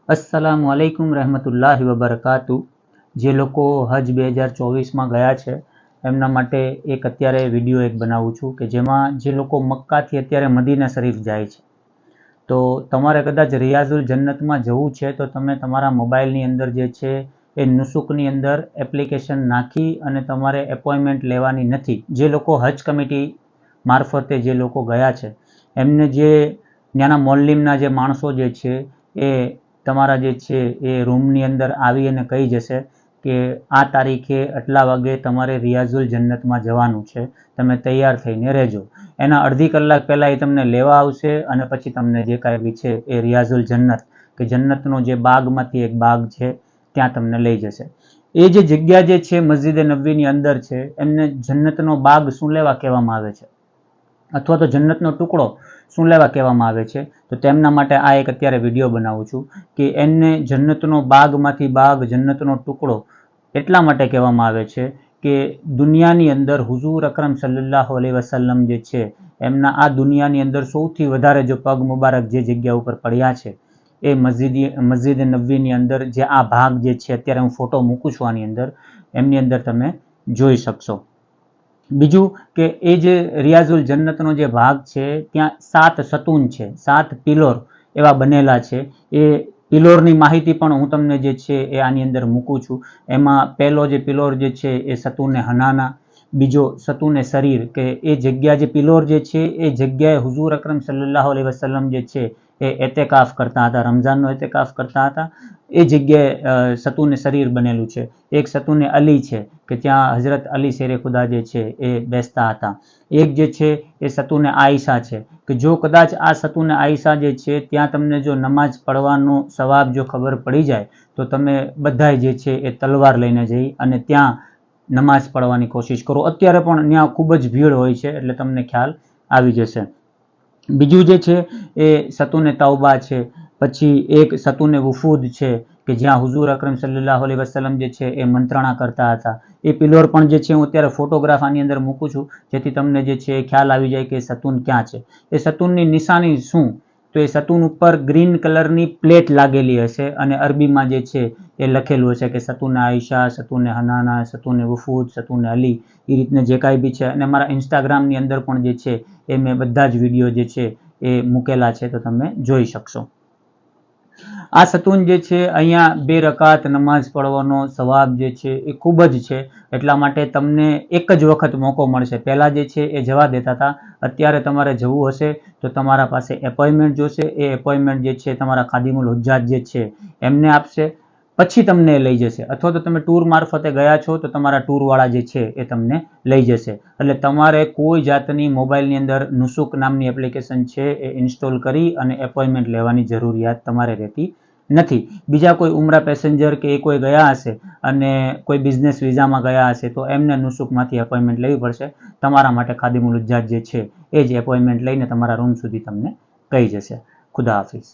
अस्सलामु अलैकुम रहमतुल्लाहि वबरकातु। જે લોકો હજ 2024માં ગયા છે એમના માટે એક અત્યારે વિડીયો એક બનાવું છું કે જેમાં જે લોકો મક્કાથી અત્યારે મદીના શરીફ જાય છે તો તમારે કદાચ રિયાઝુલ જન્નતમાં જવું છે તો તમે તમારા મોબાઈલની અંદર જે છે એ નુસુકની અંદર એપ્લિકેશન નાખી અને તમારે એપોઇન્ટમેન્ટ લેવાની નથી. જે લોકો હજ કમિટી મારફતે જે લોકો ગયા છે એમને જે ત્યાંના મોલ્લીમના જે માણસો જે છે એ તમારા જે છે એ રૂમની અંદર આવી અને કહી જશે કે આ તારીખે આટલા વાગે તમારે રિયાઝુલ જન્નતમાં જવાનું છે, તમે તૈયાર થઈને રહેજો. એના અડધી કલાક પહેલાં એ તમને લેવા આવશે અને પછી તમને જે કાંઈ બી છે એ રિયાઝુલ જન્નત કે જન્નતનો જે બાગમાંથી એક બાગ છે ત્યાં તમને લઈ જશે. એ જે જગ્યા જે છે મસ્જિદ નબવીની અંદર છે એમને જન્નતનો બાગ શું લેવા કહેવામાં આવે છે અથવા તો જન્નતનો ટુકડો શું લેવા કહેવામાં આવે છે તો તેમના માટે આ એક અત્યારે વિડીયો બનાવું છું કે એમને જન્નતનો બાગમાંથી બાગ, જન્નતનો ટુકડો એટલા માટે કહેવામાં આવે છે કે દુનિયાની અંદર હુઝુર અકરમ સલ્લલ્લાહુ અલૈહિ વસલ્લમ જે છે એમના આ દુનિયાની અંદર સૌથી વધારે જો પગ મુબારક જે જગ્યા ઉપર પડ્યા છે એ મસ્જિદ નબવીની અંદર જે આ ભાગ જે છે અત્યારે હું ફોટો મૂકું છું આની અંદર, એમની અંદર તમે જોઈ શકશો. બીજું કે એ જે રિયાઝુલ જન્નતનો જે ભાગ છે ત્યાં 7 સતૂન છે, 7 પિલોર એવા બનેલા છે. એ પિલોરની માહિતી પણ હું તમને જે છે એ આની અંદર મૂકું છું. એમાં પહેલો જે પિલોર જે છે એ સતૂને હનાના, બીજો સતૂને શરીર કે એ જગ્યા જે પિલોર જે છે એ જગ્યાએ હુઝુર અકરમ સલ્લલ્લાહુ અલૈહિ વસલ્લમ જે છે એ એતેકાફ કરતા હતા, રમઝાનનો એતેકાફ કરતા હતા. એ જગ્યાએ સતૂને શરીર બનેલું છે. એક સતૂને અલી છે કે ત્યાં હઝરત અલી શેરે ખુદા જે છે એ બેસતા હતા. એક જે છે એ સતૂને આઈશા છે કે જો કદાચ આ સતૂને આઈશા જે છે ત્યાં તમને જો નમાઝ પડવાનો સવાબ જો ખબર પડી જાય તો તમે બધાય જે છે એ તલવાર લઈને જઈ અને ત્યાં નમાઝ પડવાની કોશિશ કરો. અત્યારે પણ ત્યાં ખૂબ જ ભીડ હોય છે એટલે તમને ખ્યાલ આવી જશે. બીજું જે છે એ સતૂને તૌબા છે. પછી એક સતૂને વુફૂદ છે કે જ્યાં હુઝુર અકરમ સલ્લલ્લાહુ અલૈહિ વસલ્લમ જે છે એ મંત્રણા કરતા હતા. એ પિલોર પણ જે છે હું અત્યારે ફોટોગ્રાફ આની અંદર મૂકું છું જેથી તમને જે છે એ ખ્યાલ આવી જાય કે સતૂન ક્યાં છે. એ સતૂનની નિશાની શું તો એ સતૂન ઉપર ગ્રીન કલરની પ્લેટ લાગેલી હશે અને અરબીમાં જે છે એ લખેલું હશે કે સતૂને આઈશા, સતૂને હનાના, સતૂને વુફૂદ, સતૂને અલી, એ રીતના જે કાંઈ બી છે. અને મારા ઇન્સ્ટાગ્રામની અંદર પણ જે છે એ મેં બધા જ વિડીયો જે છે એ મૂકેલા છે તો તમે જોઈ શકશો. આ સતૂન જે છે અહીંયા 2 રકાત નમાઝ પડવાનો સવાબ જે છે એ ખૂબ જ છે. એટલા માટે તમને એક જ વખત મોકો મળશે. પહેલાં જે છે એ જવા દેતા હતા, અત્યારે તમારે જવું હશે તો તમારા પાસે એપોઇન્ટમેન્ટ જોશે. એ એપોઇન્ટમેન્ટ જે છે તમારા ખાદિમુલ હુજ્જાત જે છે એમને આપશે, પછી તમને લઈ જશે. અથવા તો તમે ટૂર મારફતે ગયા છો તો તમારા ટૂરવાળા જે છે એ તમને લઈ જશે. એટલે તમારે કોઈ જાતની મોબાઈલની અંદર નુસુક નામની એપ્લિકેશન છે એ ઇન્સ્ટોલ કરી અને એપોઇન્ટમેન્ટ લેવાની જરૂરિયાત તમારે રહેતી નથી. બીજા કોઈ ઉમરા પેસેન્જર કે એ કોઈ ગયા હશે અને કોઈ બિઝનેસ વિઝામાં ગયા હશે તો એમને નુસુકમાંથી એપોઇન્ટમેન્ટ લેવી પડશે. તમારા માટે ખાદિમુલ હુજ્જાત જે છે એ જ એપોઇન્ટમેન્ટ લઈને તમારા રૂમ સુધી તમને કહી જશે. ખુદા હાફિઝ.